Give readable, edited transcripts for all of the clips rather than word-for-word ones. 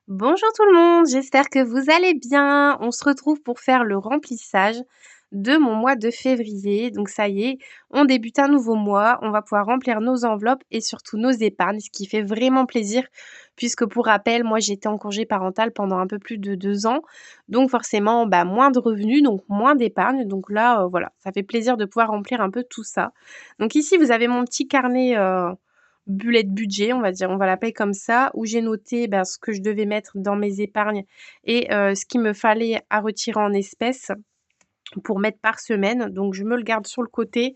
Bonjour tout le monde, j'espère que vous allez bien. On se retrouve pour faire le remplissage de mon mois de février. Donc ça y est, on débute un nouveau mois. On va pouvoir remplir nos enveloppes et surtout nos épargnes, ce qui fait vraiment plaisir puisque pour rappel, moi j'étais en congé parental pendant un peu plus de 2 ans. Donc forcément, moins de revenus, donc moins d'épargne. Donc là, voilà, ça fait plaisir de pouvoir remplir un peu tout ça. Donc ici, vous avez mon petit carnet bullet budget, on va dire, on va l'appeler comme ça, où j'ai noté ce que je devais mettre dans mes épargnes et ce qu'il me fallait à retirer en espèces pour mettre par semaine. Donc je me le garde sur le côté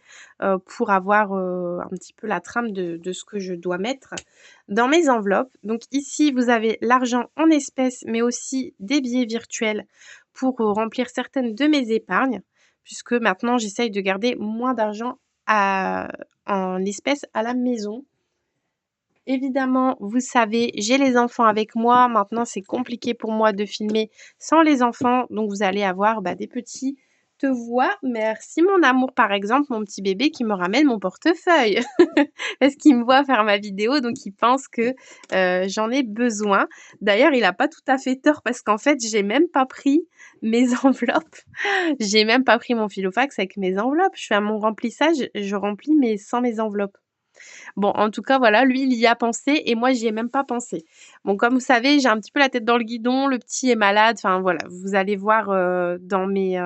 pour avoir un petit peu la trame de ce que je dois mettre dans mes enveloppes. Donc ici, vous avez l'argent en espèces, mais aussi des billets virtuels pour remplir certaines de mes épargnes, puisque maintenant j'essaye de garder moins d'argent en espèces à la maison. Évidemment, vous savez, j'ai les enfants avec moi. Maintenant, c'est compliqué pour moi de filmer sans les enfants. Donc, vous allez avoir des petits te voix. Merci mon amour, par exemple, mon petit bébé qui me ramène mon portefeuille. Parce qu'il me voit faire ma vidéo, donc il pense que j'en ai besoin. D'ailleurs, il n'a pas tout à fait tort parce qu'en fait, j'ai même pas pris mes enveloppes. J'ai même pas pris mon filofax avec mes enveloppes. Je fais mon remplissage, je remplis mais sans mes enveloppes. Bon, en tout cas, voilà, lui, il y a pensé et moi, j'y ai même pas pensé. Bon, comme vous savez, j'ai un petit peu la tête dans le guidon, le petit est malade, enfin voilà, vous allez voir dans mes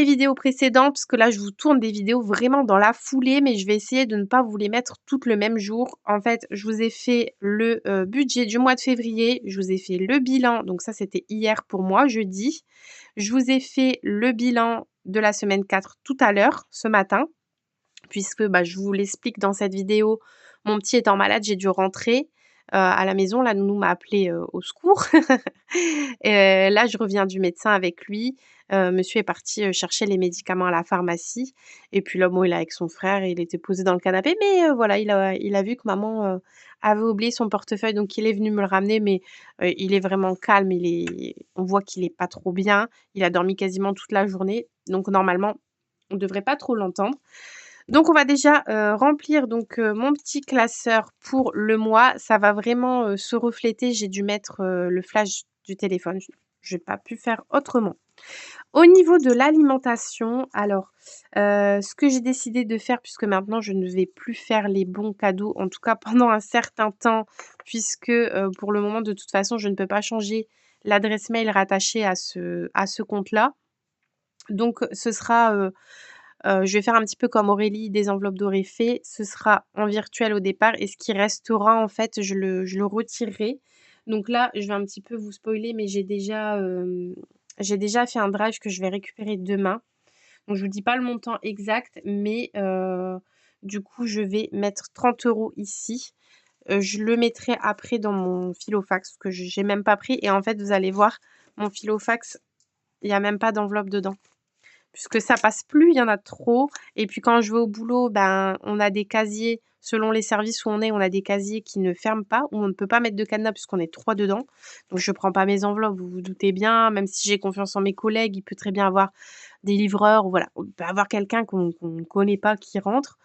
vidéos précédentes, parce que là, je vous tourne des vidéos vraiment dans la foulée, mais je vais essayer de ne pas vous les mettre toutes le même jour. En fait, je vous ai fait le budget du mois de février, je vous ai fait le bilan, donc ça, c'était hier pour moi, jeudi. Je vous ai fait le bilan de la semaine 4 tout à l'heure, ce matin puisque je vous l'explique dans cette vidéo, mon petit étant malade, j'ai dû rentrer à la maison. La nounou m'a appelé au secours. Et là, je reviens du médecin avec lui. Monsieur est parti chercher les médicaments à la pharmacie. Et puis là, bon, il est avec son frère et il était posé dans le canapé. Mais voilà, il a vu que maman avait oublié son portefeuille. Donc, il est venu me le ramener. Mais il est vraiment calme. On voit qu'il est pas trop bien. Il a dormi quasiment toute la journée. Donc, normalement, on ne devrait pas trop l'entendre. Donc on va déjà remplir mon petit classeur pour le mois. Ça va vraiment se refléter. J'ai dû mettre le flash du téléphone. Je n'ai pas pu faire autrement. Au niveau de l'alimentation, alors ce que j'ai décidé de faire, puisque maintenant je ne vais plus faire les bons cadeaux, en tout cas pendant un certain temps, puisque pour le moment de toute façon je ne peux pas changer l'adresse mail rattachée à ce compte-là. Donc ce sera je vais faire un petit peu comme Aurélie des enveloppes d'aurait fait. Ce sera en virtuel au départ et ce qui restera, en fait, je le retirerai. Donc là, je vais un petit peu vous spoiler, mais j'ai déjà fait un drive que je vais récupérer demain. Donc je vous dis pas le montant exact, mais du coup, je vais mettre 30 € ici. Je le mettrai après dans mon filofax que j'ai même pas pris et en fait, vous allez voir, mon filofax, il y a même pas d'enveloppe dedans puisque ça passe plus, il y en a trop. Et puis quand je vais au boulot, on a des casiers, selon les services où on est, on a des casiers qui ne ferment pas, où on ne peut pas mettre de cadenas puisqu'on est 3 dedans. Donc je prends pas mes enveloppes, vous vous doutez bien, même si j'ai confiance en mes collègues, il peut très bien avoir des livreurs, ou voilà, il peut avoir quelqu'un qu'on ne connaît pas qui rentre.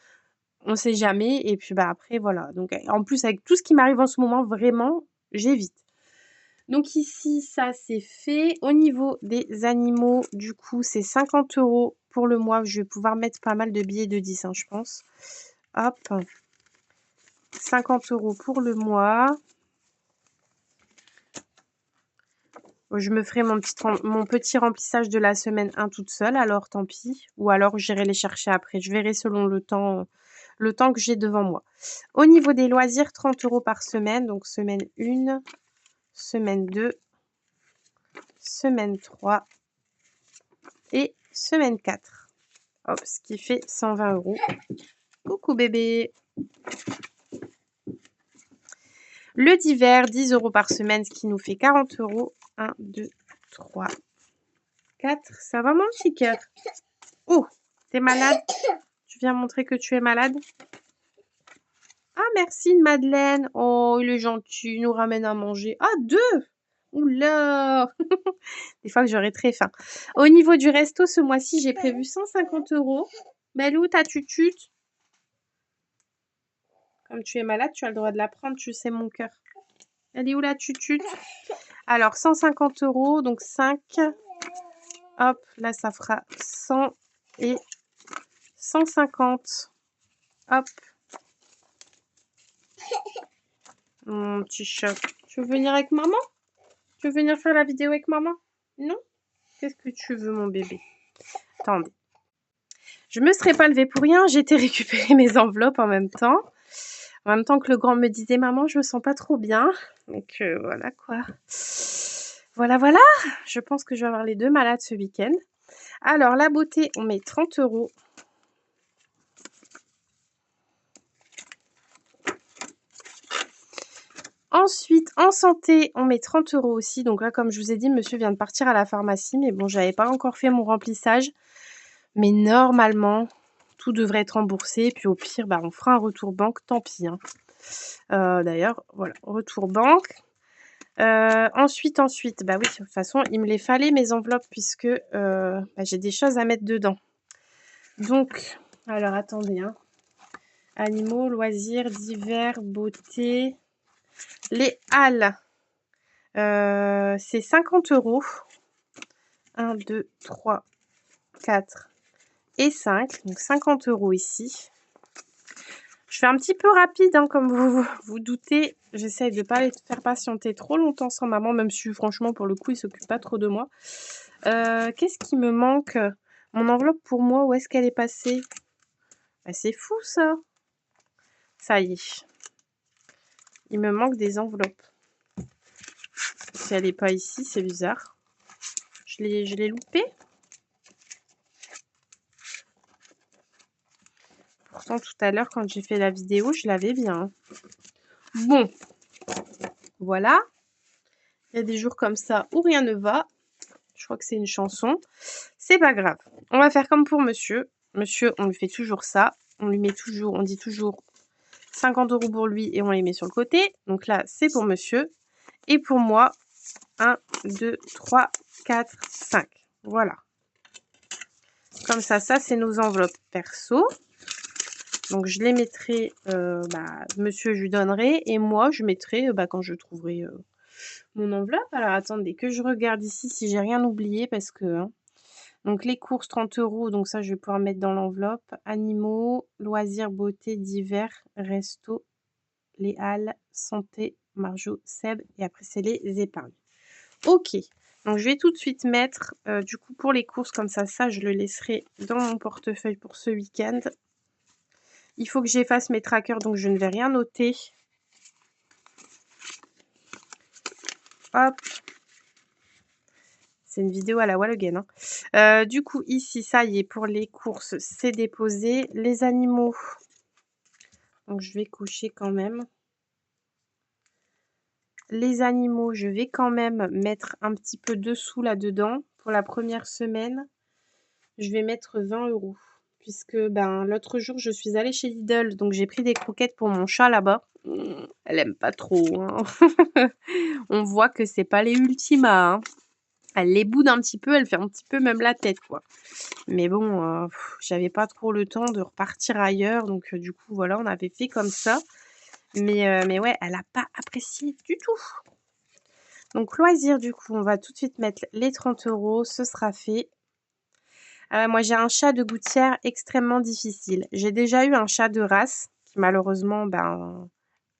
On sait jamais. Et puis après, voilà. Donc en plus, avec tout ce qui m'arrive en ce moment, vraiment, j'évite. Donc ici, ça c'est fait. Au niveau des animaux, du coup, c'est 50 € pour le mois. Je vais pouvoir mettre pas mal de billets de 10, je pense. Hop, 50 € pour le mois. Je me ferai mon petit remplissage de la semaine 1 toute seule, alors tant pis. Ou alors j'irai les chercher après. Je verrai selon le temps que j'ai devant moi. Au niveau des loisirs, 30 € par semaine. Donc semaine 1, semaine 2, semaine 3 et semaine 4. Hop, ce qui fait 120 €. Coucou bébé. Le divers, 10 € par semaine, ce qui nous fait 40 €. 1, 2, 3, 4. Ça va mon petit cœur? Oh, t'es malade? Tu viens montrer que tu es malade? Ah, merci Madeleine. Oh, il est gentil, il nous ramène à manger. Ah, 2! Oula! Des fois que j'aurais très faim. Au niveau du resto, ce mois-ci, j'ai prévu 150 €. Belou, ta tutute? Comme tu es malade, tu as le droit de la prendre, tu sais, mon cœur. Elle est où la tutute? Alors, 150 €, donc 5. Hop, là, ça fera 100 et 150. Hop. Mon petit chat. Tu veux venir avec maman? Tu veux venir faire la vidéo avec maman? Non? Qu'est-ce que tu veux, mon bébé? Attendez. Je me serais pas levée pour rien. J'ai été récupérer mes enveloppes en même temps. En même temps que le grand me disait, maman, je me sens pas trop bien. Donc voilà quoi. Voilà, voilà. Je pense que je vais avoir les deux malades ce week-end. Alors, la beauté, on met 30 €. Ensuite, en santé, on met 30 € aussi. Donc là, comme je vous ai dit, monsieur vient de partir à la pharmacie. Mais bon, j'avais pas encore fait mon remplissage. Mais normalement, tout devrait être remboursé. Puis au pire, bah, on fera un retour banque. Tant pis. Hein. D'ailleurs, voilà, retour banque. Ensuite, bah oui, de toute façon, il me les fallait mes enveloppes puisque bah, j'ai des choses à mettre dedans. Donc, alors attendez. Hein. Animaux, loisirs, divers, beauté... Les halles, c'est 50 €. 1, 2, 3, 4 et 5. Donc 50 € ici. Je fais un petit peu rapide, hein, comme vous vous doutez. J'essaye de ne pas les faire patienter trop longtemps sans maman, même si franchement, pour le coup, il ne s'occupe pas trop de moi. Qu'est-ce qui me manque? Mon enveloppe pour moi, où est-ce qu'elle est passée? Bah, c'est fou, ça. Ça y est. Il me manque des enveloppes. Si elle n'est pas ici, c'est bizarre. Je l'ai loupée. Pourtant, tout à l'heure, quand j'ai fait la vidéo, je l'avais bien. Bon, voilà. Il y a des jours comme ça où rien ne va. Je crois que c'est une chanson. C'est pas grave. On va faire comme pour monsieur. Monsieur, on lui fait toujours ça. On lui met toujours, on dit toujours 50 € pour lui et on les met sur le côté. Donc là, c'est pour monsieur. Et pour moi, 1, 2, 3, 4, 5. Voilà. Comme ça, c'est nos enveloppes perso. Donc, je les mettrai, monsieur, je lui donnerai. Et moi, je mettrai quand je trouverai mon enveloppe. Alors, attendez, que je regarde ici si j'ai rien oublié. Parce que, hein, donc, les courses, 30 €. Donc, ça, je vais pouvoir mettre dans l'enveloppe. Animaux, loisirs, beauté, divers, resto, les halles, santé, Marjo, Seb. Et après, c'est les épargnes. Ok. Donc, je vais tout de suite mettre, du coup, pour les courses, comme ça, je le laisserai dans mon portefeuille pour ce week-end. Il faut que j'efface mes trackers, donc je ne vais rien noter. Hop. C'est une vidéo à la wall again. Hein. Du coup, ici, ça y est, pour les courses, c'est déposé. Les animaux. Donc, je vais cocher quand même. Les animaux, je vais quand même mettre un petit peu dessous là-dedans. Pour la première semaine, je vais mettre 20 €. Puisque l'autre jour, je suis allée chez Lidl. Donc, j'ai pris des croquettes pour mon chat là-bas. Elle aime pas trop. Hein. On voit que c'est pas les Ultima. Hein. Elle les boude un petit peu. Elle fait un petit peu même la tête, quoi. Mais bon, j'avais pas trop le temps de repartir ailleurs. Donc, du coup, voilà, on avait fait comme ça. Mais ouais, elle a pas apprécié du tout. Donc, loisir, du coup, on va tout de suite mettre les 30 €. Ce sera fait. Moi, j'ai un chat de gouttière extrêmement difficile. J'ai déjà eu un chat de race qui, malheureusement,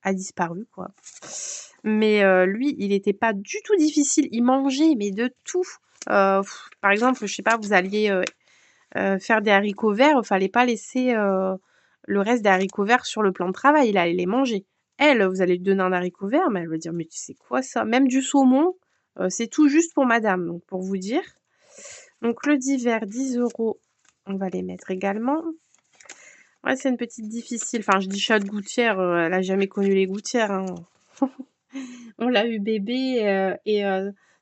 a disparu, quoi. Mais lui, il n'était pas du tout difficile. Il mangeait, mais de tout. Par exemple, je sais pas, vous alliez faire des haricots verts, il fallait pas laisser le reste des haricots verts sur le plan de travail. Il allait les manger. Elle, vous allez lui donner un haricot vert, mais elle va dire, mais tu sais quoi ça? Même du saumon, c'est tout juste pour madame, donc pour vous dire. Donc le divers, 10 €, on va les mettre également. Ouais, c'est une petite difficile. Enfin, je dis chat de gouttière, elle a jamais connu les gouttières. Hein. On l'a eu bébé et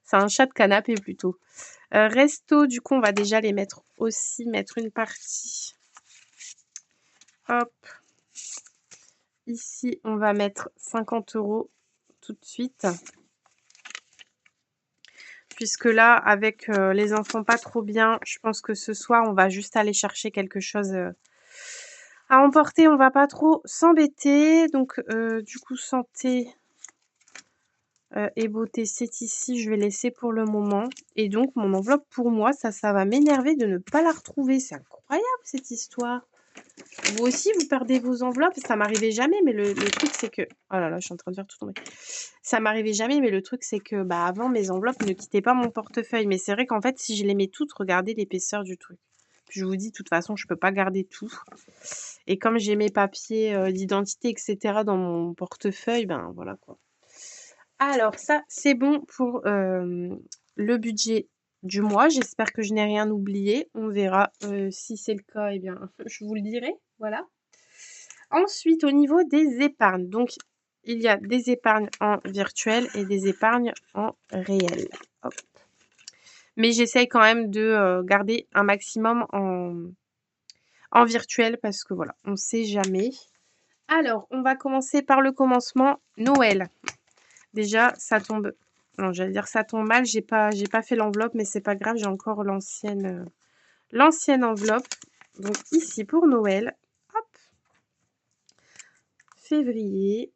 c'est un chat de canapé plutôt. Resto, du coup, on va déjà les mettre aussi, mettre une partie. Hop. Ici, on va mettre 50 € tout de suite. Puisque là, avec les enfants pas trop bien, je pense que ce soir, on va juste aller chercher quelque chose à emporter. On va pas trop s'embêter. Donc, du coup, santé. et beauté, c'est ici, je vais laisser pour le moment. Et donc mon enveloppe pour moi, ça va m'énerver de ne pas la retrouver. C'est incroyable cette histoire. Vous aussi, vous perdez vos enveloppes? Ça m'arrivait jamais, mais le truc, c'est que... Oh là là, je suis en train de faire tout tomber. Ça m'arrivait jamais, mais le truc, c'est que bah, avant, mes enveloppes ne quittaient pas mon portefeuille. Mais c'est vrai qu'en fait, si je les mets toutes, regardez l'épaisseur du truc. Puis je vous dis, de toute façon, je peux pas garder tout. Et comme j'ai mes papiers d'identité, etc. dans mon portefeuille, ben voilà quoi. Alors ça, c'est bon pour le budget du mois. J'espère que je n'ai rien oublié. On verra. Si c'est le cas, eh bien, je vous le dirai. Voilà. Ensuite, au niveau des épargnes. Donc, il y a des épargnes en virtuel et des épargnes en réel. Hop. Mais j'essaye quand même de garder un maximum en virtuel parce que voilà, on ne sait jamais. Alors, on va commencer par le commencement. Noël. Déjà, ça tombe... Non, j'allais dire ça tombe mal. J'ai pas fait l'enveloppe, mais c'est pas grave. J'ai encore l'ancienne enveloppe. Donc ici, pour Noël, hop, février.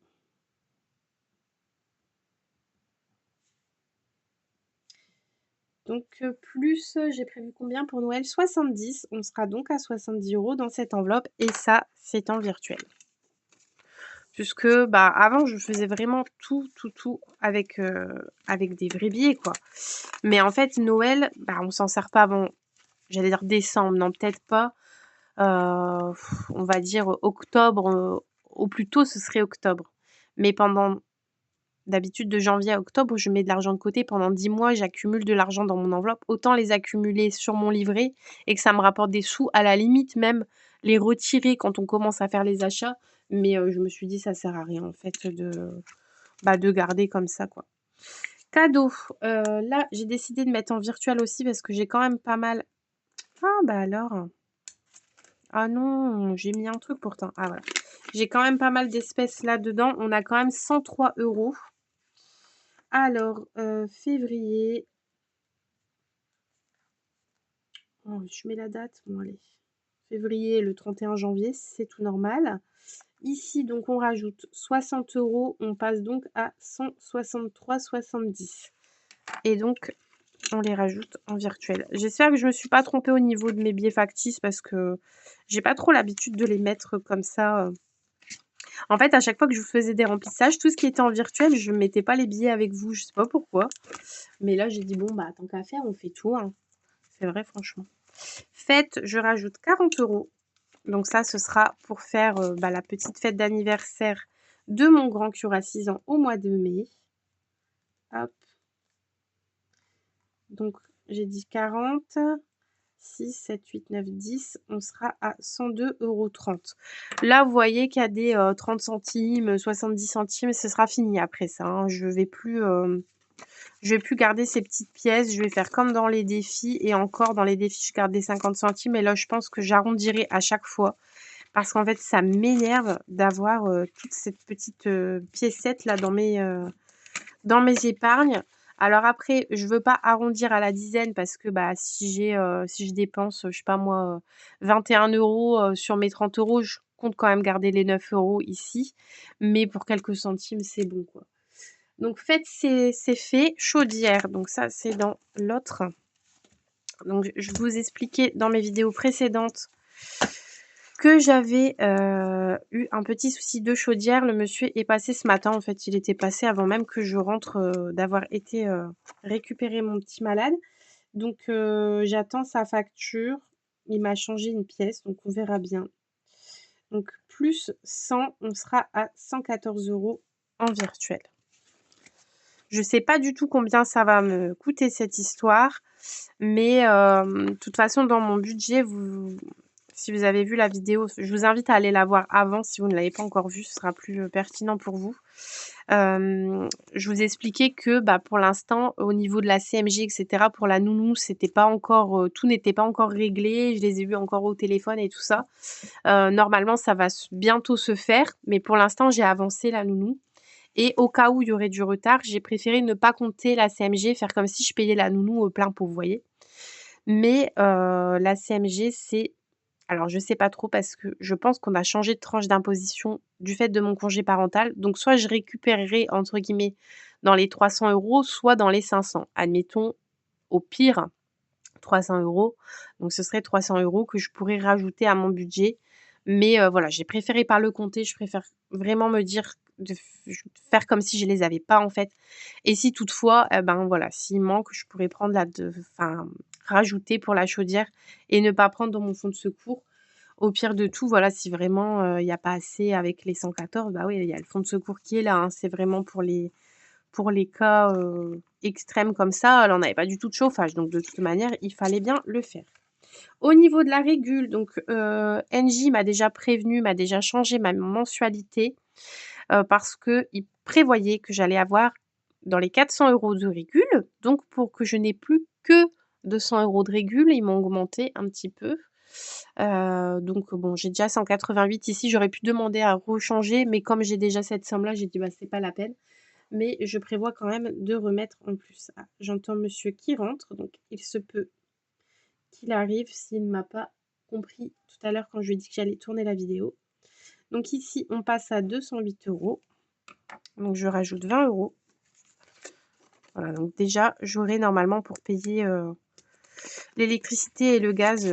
Donc plus, j'ai prévu combien pour Noël? 70. On sera donc à 70 € dans cette enveloppe. Et ça, c'est en virtuel. Puisque bah, avant, je faisais vraiment tout avec des vrais billets, quoi. Mais en fait, Noël, bah, on s'en sert pas avant, j'allais dire décembre, non, peut-être pas. On va dire octobre, au plus tôt, ce serait octobre. Mais d'habitude, de janvier à octobre, je mets de l'argent de côté. Pendant 10 mois, j'accumule de l'argent dans mon enveloppe. Autant les accumuler sur mon livret et que ça me rapporte des sous. À la limite, même les retirer quand on commence à faire les achats. Mais je me suis dit, ça sert à rien, en fait, de garder comme ça, quoi. Cadeau. Là, j'ai décidé de mettre en virtuel aussi parce que j'ai quand même pas mal... Ah, bah alors... Ah non, j'ai mis un truc pourtant. Ah voilà. J'ai quand même pas mal d'espèces là-dedans. On a quand même 103 €. Alors, février. Oh, je mets la date. Bon, allez. Février, le 31 janvier, c'est tout normal. Ici, donc, on rajoute 60 €. On passe donc à 163,70. Et donc, on les rajoute en virtuel. J'espère que je ne me suis pas trompée au niveau de mes billets factices parce que j'ai pas trop l'habitude de les mettre comme ça. En fait, à chaque fois que je vous faisais des remplissages, tout ce qui était en virtuel, je ne mettais pas les billets avec vous. Je sais pas pourquoi. Mais là, j'ai dit, bon, bah, tant qu'à faire, on fait tout. Hein. C'est vrai, franchement. Fête, je rajoute 40 €. Donc ça, ce sera pour faire la petite fête d'anniversaire de mon grand qui aura 6 ans au mois de mai. Hop. Donc, j'ai dit 40. 6, 7, 8, 9, 10, on sera à 102,30 €. Là, vous voyez qu'il y a des 30 centimes, 70 centimes, ce sera fini après ça. Hein. Je vais plus garder ces petites pièces. Je vais faire comme dans les défis. Et encore, dans les défis, je garde des 50 centimes. Et là, je pense que j'arrondirai à chaque fois. Parce qu'en fait, ça m'énerve d'avoir toute cette petite piécette là dans mes épargnes. Alors après, je veux pas arrondir à la dizaine parce que bah si je dépense, je sais pas moi, 21 € sur mes 30 €, je compte quand même garder les 9 € ici. Mais pour quelques centimes, c'est bon quoi. Donc faites, c'est fait. Chaudière, donc ça c'est dans l'autre. Donc je vous expliquais dans mes vidéos précédentes que j'avais eu un petit souci de chaudière. Le monsieur est passé ce matin. En fait, il était passé avant même que je rentre d'avoir été récupérer mon petit malade. Donc, j'attends sa facture. Il m'a changé une pièce, donc on verra bien. Donc, plus 100, on sera à 114 € en virtuel. Je ne sais pas du tout combien ça va me coûter cette histoire. Mais de toute façon, dans mon budget, si vous avez vu la vidéo, je vous invite à aller la voir avant. Si vous ne l'avez pas encore vue, ce sera plus pertinent pour vous. Je vous expliquais que pour l'instant, au niveau de la CMG, etc., pour la nounou, c'était pas encore, tout n'était pas encore réglé. Je les ai vus encore au téléphone et tout ça. Normalement, ça va bientôt se faire. Mais pour l'instant, j'ai avancé la nounou. Et au cas où il y aurait du retard, j'ai préféré ne pas compter la CMG, faire comme si je payais la nounou au plein pot, vous voyez. Mais la CMG, c'est Alors je sais pas trop parce que je pense qu'on a changé de tranche d'imposition du fait de mon congé parental. Donc soit je récupérerai entre guillemets dans les 300 €, soit dans les 500. Admettons, au pire 300 €, donc ce serait 300 € que je pourrais rajouter à mon budget. Mais voilà, j'ai préféré pas le compter, je préfère vraiment me dire de faire comme si je les avais pas, en fait. Et si toutefois, eh ben, voilà, s'il manque, je pourrais prendre rajouter pour la chaudière et ne pas prendre dans mon fonds de secours. Au pire de tout, voilà, si vraiment, il y a pas assez avec les 114, bah oui, il y a le fonds de secours qui est là, hein. C'est vraiment pour les cas, extrêmes comme ça. Alors on n'avait pas du tout de chauffage, donc de toute manière, il fallait bien le faire. Au niveau de la régule, donc Engie m'a déjà prévenu, m'a déjà changé ma mensualité, parce qu'il prévoyait que j'allais avoir dans les 400 € de régule. Donc pour que je n'ai plus que 200 € de régule, ils m'ont augmenté un petit peu. Donc bon, j'ai déjà 188 ici, j'aurais pu demander à rechanger, mais comme j'ai déjà cette somme-là, j'ai dit: «Bah, c'est pas la peine». Mais je prévois quand même de remettre en plus. Ah, j'entends monsieur qui rentre, donc il se peut qu'il arrive s'il ne m'a pas compris tout à l'heure quand je lui ai dit que j'allais tourner la vidéo. Donc ici, on passe à 208 €. Donc je rajoute 20 €. Voilà, donc déjà, j'aurai normalement pour payer l'électricité et le gaz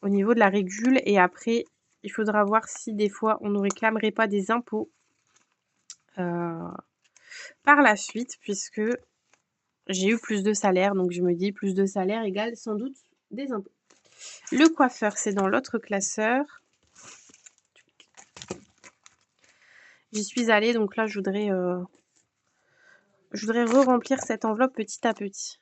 au niveau de la régule. Et après, il faudra voir si des fois, on ne réclamerait pas des impôts par la suite, puisque j'ai eu plus de salaire. Donc je me dis, plus de salaire égale sans doute des impôts. Le coiffeur, c'est dans l'autre classeur. J'y suis allée, donc là, je voudrais re-remplir cette enveloppe petit à petit.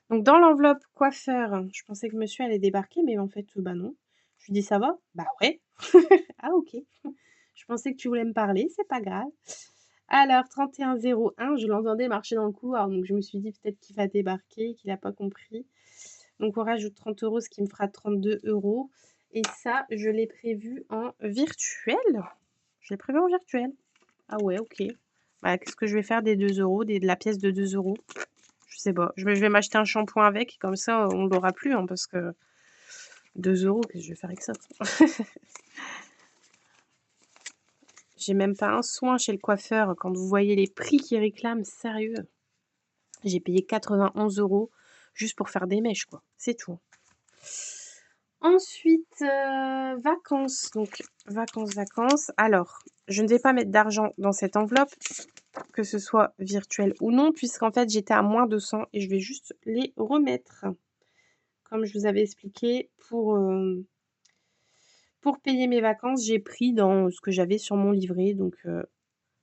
Donc dans l'enveloppe coiffeur, je pensais que monsieur allait débarquer, mais en fait, bah non. Je lui dis: «Ça va?» «Bah ouais». «Ah OK. Je pensais que tu voulais me parler, c'est pas grave». Alors 31,01, je l'entendais marcher dans le couloir, donc je me suis dit: «Peut-être qu'il va débarquer, qu'il a pas compris». Donc on rajoute 30 €, ce qui me fera 32 € et ça, je l'ai prévu en virtuel? Je l'ai prévu en virtuel. Ah ouais, OK. Bah, qu'est-ce que je vais faire des 2 €, de la pièce de 2 €? Je sais pas. Je vais m'acheter un shampoing avec, comme ça, on l'aura plus, hein, parce que 2 €, qu'est-ce que je vais faire avec ça? J'ai même pas un soin chez le coiffeur. Quand vous voyez les prix qu'ils réclament, sérieux? J'ai payé 91 € juste pour faire des mèches, quoi. C'est tout. Ensuite, vacances. Donc vacances. Alors, je ne vais pas mettre d'argent dans cette enveloppe, que ce soit virtuel ou non, puisqu'en fait, j'étais à moins de 100 et je vais juste les remettre. Comme je vous avais expliqué, pour payer mes vacances, j'ai pris dans ce que j'avais sur mon livret, donc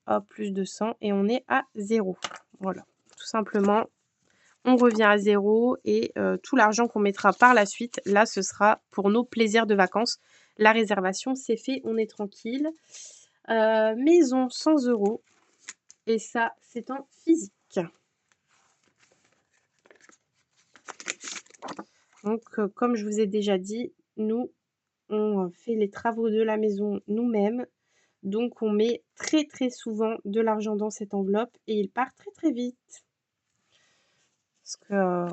hop, plus de 100 et on est à 0. Voilà, tout simplement, on revient à 0 et tout l'argent qu'on mettra par la suite, là, ce sera pour nos plaisirs de vacances. La réservation, c'est fait, on est tranquille. Maison, 100 € et ça, c'est en physique. Donc, comme je vous ai déjà dit, nous, on fait les travaux de la maison nous-mêmes. Donc on met très très souvent de l'argent dans cette enveloppe et il part très très vite. Parce que,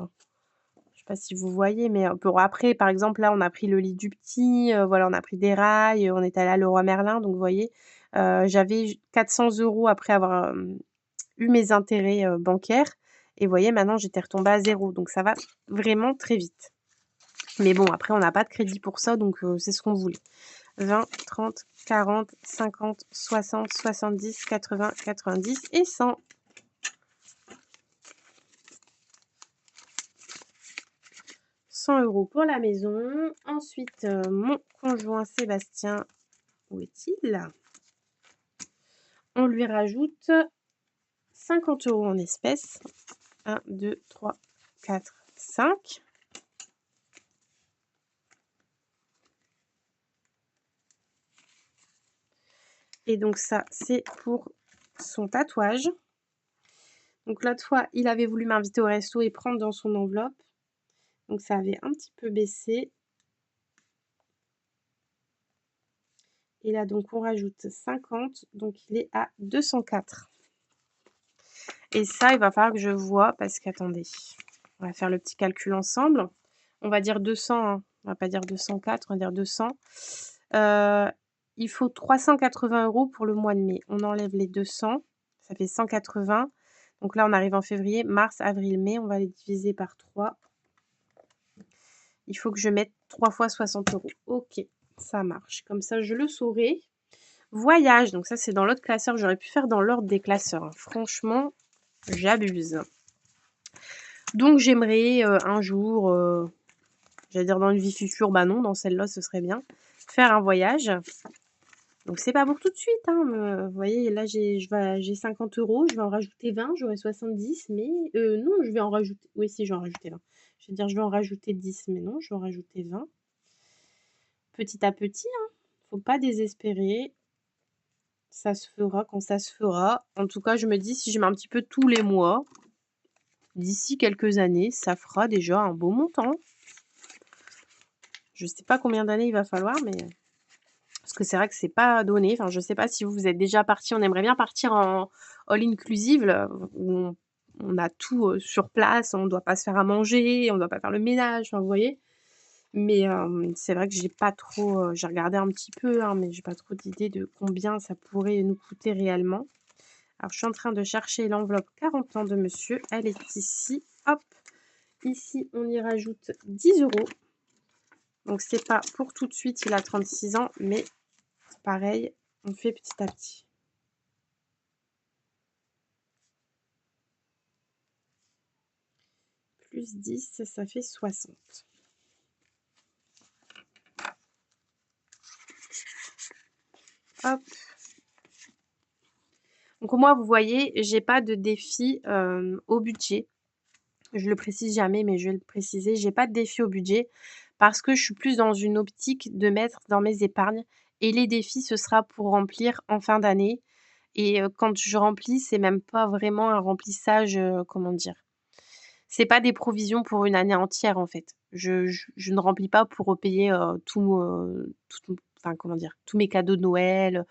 je sais pas si vous voyez, mais pour après, par exemple, là, on a pris le lit du petit, voilà, on a pris des rails, on est allé à Leroy Merlin, donc vous voyez, j'avais 400 € après avoir, eu mes intérêts, bancaires et vous voyez, maintenant, j'étais retombée à 0, donc ça va vraiment très vite. Mais bon, après, on n'a pas de crédit pour ça, donc c'est ce qu'on voulait. 20, 30, 40, 50, 60, 70, 80, 90 et 100. 100 € pour la maison. Ensuite, mon conjoint Sébastien, où est-il? On lui rajoute 50 € en espèces. 1, 2, 3, 4, 5. Et donc ça, c'est pour son tatouage. Donc l'autre fois, il avait voulu m'inviter au resto et prendre dans son enveloppe. Donc ça avait un petit peu baissé. Et là, donc, on rajoute 50. Donc, il est à 204. Et ça, il va falloir que je vois parce qu'attendez, on va faire le petit calcul ensemble. On va dire 200, hein. On va pas dire 204, on va dire 200. Il faut 380 € pour le mois de mai. On enlève les 200, ça fait 180. Donc là, on arrive en février, mars, avril, mai. On va les diviser par 3. Il faut que je mette 3 fois 60 €. Ok, ça marche. Comme ça, je le saurai. Voyage, donc ça, c'est dans l'autre classeur. J'aurais pu faire dans l'ordre des classeurs. Franchement, j'abuse. Donc, j'aimerais un jour, j'allais dire dans une vie future, bah non, dans celle-là, ce serait bien, faire un voyage. Donc, c'est pas pour tout de suite, hein. Vous voyez, là, j'ai 50 €, je vais en rajouter 20, j'aurai 70, mais non, je vais en rajouter. Oui, si, je vais en rajouter 20. Je vais dire, je vais en rajouter 10, mais non, je vais en rajouter 20. Petit à petit, hein. Faut pas désespérer. Ça se fera quand ça se fera. En tout cas, je me dis, si je mets un petit peu tous les mois, d'ici quelques années, ça fera déjà un beau montant. Je sais pas combien d'années il va falloir, mais parce que c'est vrai que c'est pas donné. Enfin, je sais pas si vous êtes déjà parti. On aimerait bien partir en all inclusive, là, où on a tout sur place. On doit pas se faire à manger, on doit pas faire le ménage. Enfin, vous voyez. Mais c'est vrai que j'ai pas trop. J'ai regardé un petit peu, hein, mais j'ai pas trop d'idée de combien ça pourrait nous coûter réellement. Alors, je suis en train de chercher l'enveloppe 40 ans de monsieur. Elle est ici. Hop. Ici, on y rajoute 10 €. Donc, c'est pas pour tout de suite. Il a 36 ans, mais pareil, on fait petit à petit. Plus 10, ça fait 60. Hop. Donc, moi, vous voyez, j'ai pas de défi au budget. Je le précise jamais, mais je vais le préciser. J'ai pas de défi au budget parce que je suis plus dans une optique de mettre dans mes épargnes. Et les défis, ce sera pour remplir en fin d'année. Et quand je remplis, c'est même pas vraiment un remplissage, comment dire? C'est pas des provisions pour une année entière, en fait. Je ne remplis pas pour repayer, enfin, comment dire? Tous mes cadeaux de Noël,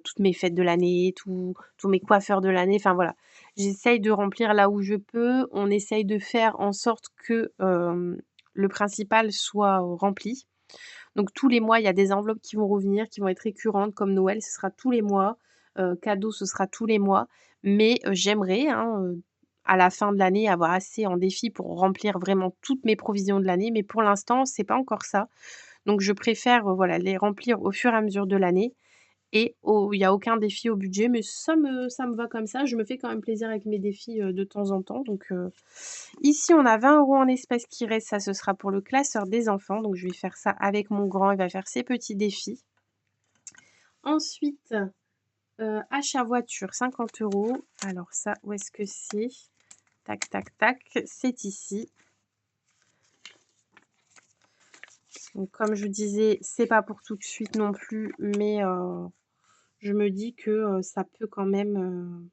toutes mes fêtes de l'année, tous mes coiffeurs de l'année, enfin voilà. J'essaye de remplir là où je peux. On essaye de faire en sorte que, le principal soit, rempli. Donc tous les mois, il y a des enveloppes qui vont revenir, qui vont être récurrentes, comme Noël, ce sera tous les mois, cadeaux, ce sera tous les mois. Mais j'aimerais, hein, à la fin de l'année, avoir assez en défi pour remplir vraiment toutes mes provisions de l'année. Mais pour l'instant, c'est pas encore ça. Donc je préfère, voilà, les remplir au fur et à mesure de l'année et il y a aucun défi au budget, mais ça me va comme ça. Je me fais quand même plaisir avec mes défis, de temps en temps. Donc ici, on a 20 € en espèces qui restent. Ça, ce sera pour le classeur des enfants. Donc je vais faire ça avec mon grand. Il va faire ses petits défis. Ensuite, achat voiture, 50 €. Alors ça, où est-ce que c'est? Tac, tac, tac. C'est ici. Donc comme je vous disais, c'est pas pour tout de suite non plus, mais je me dis que, ça peut quand même,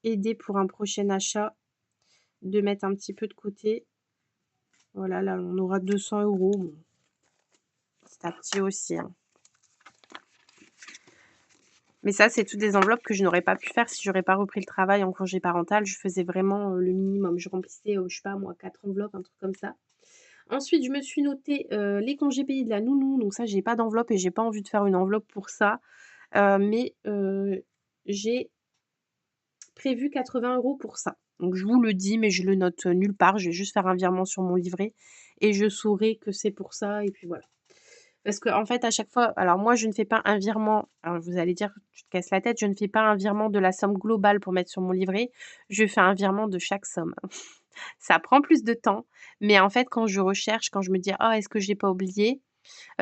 aider pour un prochain achat de mettre un petit peu de côté. Voilà, là, on aura 200 €. Bon, petit à petit aussi, hein. Mais ça, c'est toutes des enveloppes que je n'aurais pas pu faire si j'aurais pas repris le travail en congé parental. Je faisais vraiment, le minimum. Je remplissais, je sais pas moi, 4 enveloppes, un truc comme ça. Ensuite, je me suis noté, les congés payés de la nounou. Donc ça, j'ai pas d'enveloppe et j'ai pas envie de faire une enveloppe pour ça. Mais j'ai prévu 80 € pour ça. Donc je vous le dis, mais je le note nulle part. Je vais juste faire un virement sur mon livret et je saurai que c'est pour ça et puis voilà. Parce qu'en fait, à chaque fois, alors moi, je ne fais pas un virement. Alors vous allez dire, tu te casses la tête, je ne fais pas un virement de la somme globale pour mettre sur mon livret. Je fais un virement de chaque somme. Ça prend plus de temps, mais en fait, quand je recherche, quand je me dis: «Ah, est-ce que je l'ai pas oublié?»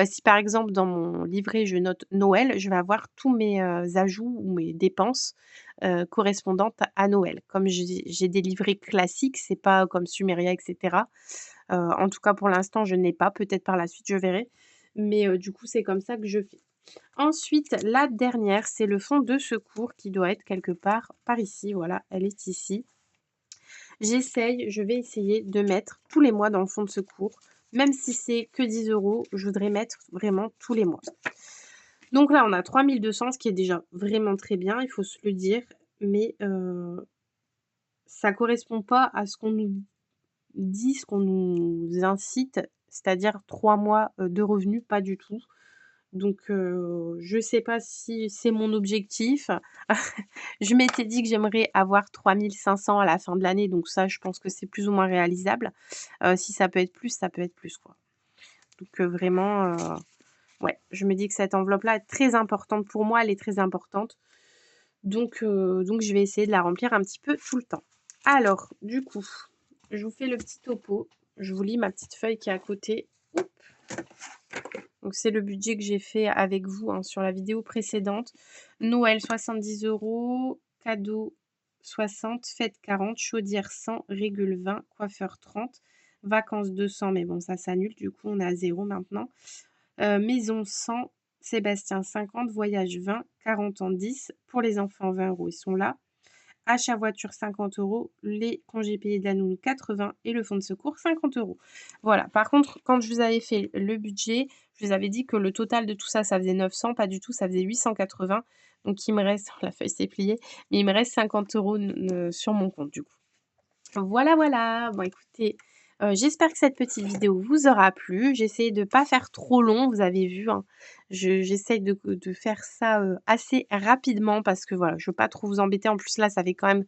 Si par exemple dans mon livret je note Noël, je vais avoir tous mes, ajouts ou mes dépenses, correspondantes à Noël. Comme j'ai des livrets classiques, c'est pas comme Sumeria et cetera. En tout cas pour l'instant je n'ai pas, peut-être par la suite je verrai. Mais, du coup c'est comme ça que je fais. Ensuite la dernière, c'est le fonds de secours qui doit être quelque part par ici, voilà, elle est ici. Je vais essayer de mettre tous les mois dans le fonds de secours. Même si c'est que 10 €, je voudrais mettre vraiment tous les mois. Donc là, on a 3 200, ce qui est déjà vraiment très bien, il faut se le dire. Mais ça correspond pas à ce qu'on nous dit, ce qu'on nous incite. c'est-à-dire 3 mois, de revenus, pas du tout. Donc je sais pas si c'est mon objectif. Je m'étais dit que j'aimerais avoir 3 500 à la fin de l'année, donc ça, je pense que c'est plus ou moins réalisable. Si ça peut être plus, ça peut être plus, quoi. Donc vraiment, ouais, je me dis que cette enveloppe-là est très importante pour moi, elle est très importante. Donc je vais essayer de la remplir un petit peu tout le temps. Alors, du coup, je vous fais le petit topo. Je vous lis ma petite feuille qui est à côté. Oup. Donc c'est le budget que j'ai fait avec vous hein, sur la vidéo précédente. Noël 70 €, cadeau 60, fête 40, chaudière 100, régule 20, coiffeur 30, vacances 200, mais bon ça s'annule, du coup on est à 0 maintenant. Maison 100, Sébastien 50, voyage 20, 40 en 10, pour les enfants 20 €, ils sont là. Achat voiture 50 €, les congés payés de la nounou 80 et le fonds de secours 50 €. Voilà, par contre, quand je vous avais fait le budget, je vous avais dit que le total de tout ça, ça faisait 900, pas du tout, ça faisait 880. Donc il me reste, la feuille s'est pliée, mais il me reste 50 € sur mon compte du coup. Voilà, voilà. Bon écoutez, j'espère que cette petite vidéo vous aura plu. J'ai essayé de ne pas faire trop long, vous avez vu, hein. J'essaye de faire ça, assez rapidement parce que voilà, je veux pas trop vous embêter. En plus là, ça fait quand même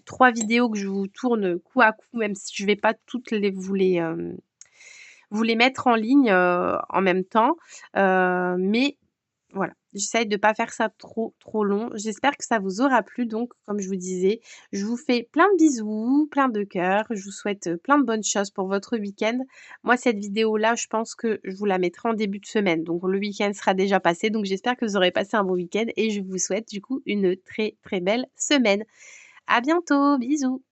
3 vidéos que je vous tourne coup à coup, même si je vais pas toutes vous les mettre en ligne, en même temps. Mais voilà, j'essaye de pas faire ça trop, trop long. J'espère que ça vous aura plu donc, comme je vous disais, je vous fais plein de bisous, plein de cœurs. Je vous souhaite, plein de bonnes choses pour votre week-end. Moi, cette vidéo-là, je pense que je vous la mettrai en début de semaine. Donc le week-end sera déjà passé. Donc j'espère que vous aurez passé un bon week-end et je vous souhaite du coup une très, très belle semaine. À bientôt, bisous.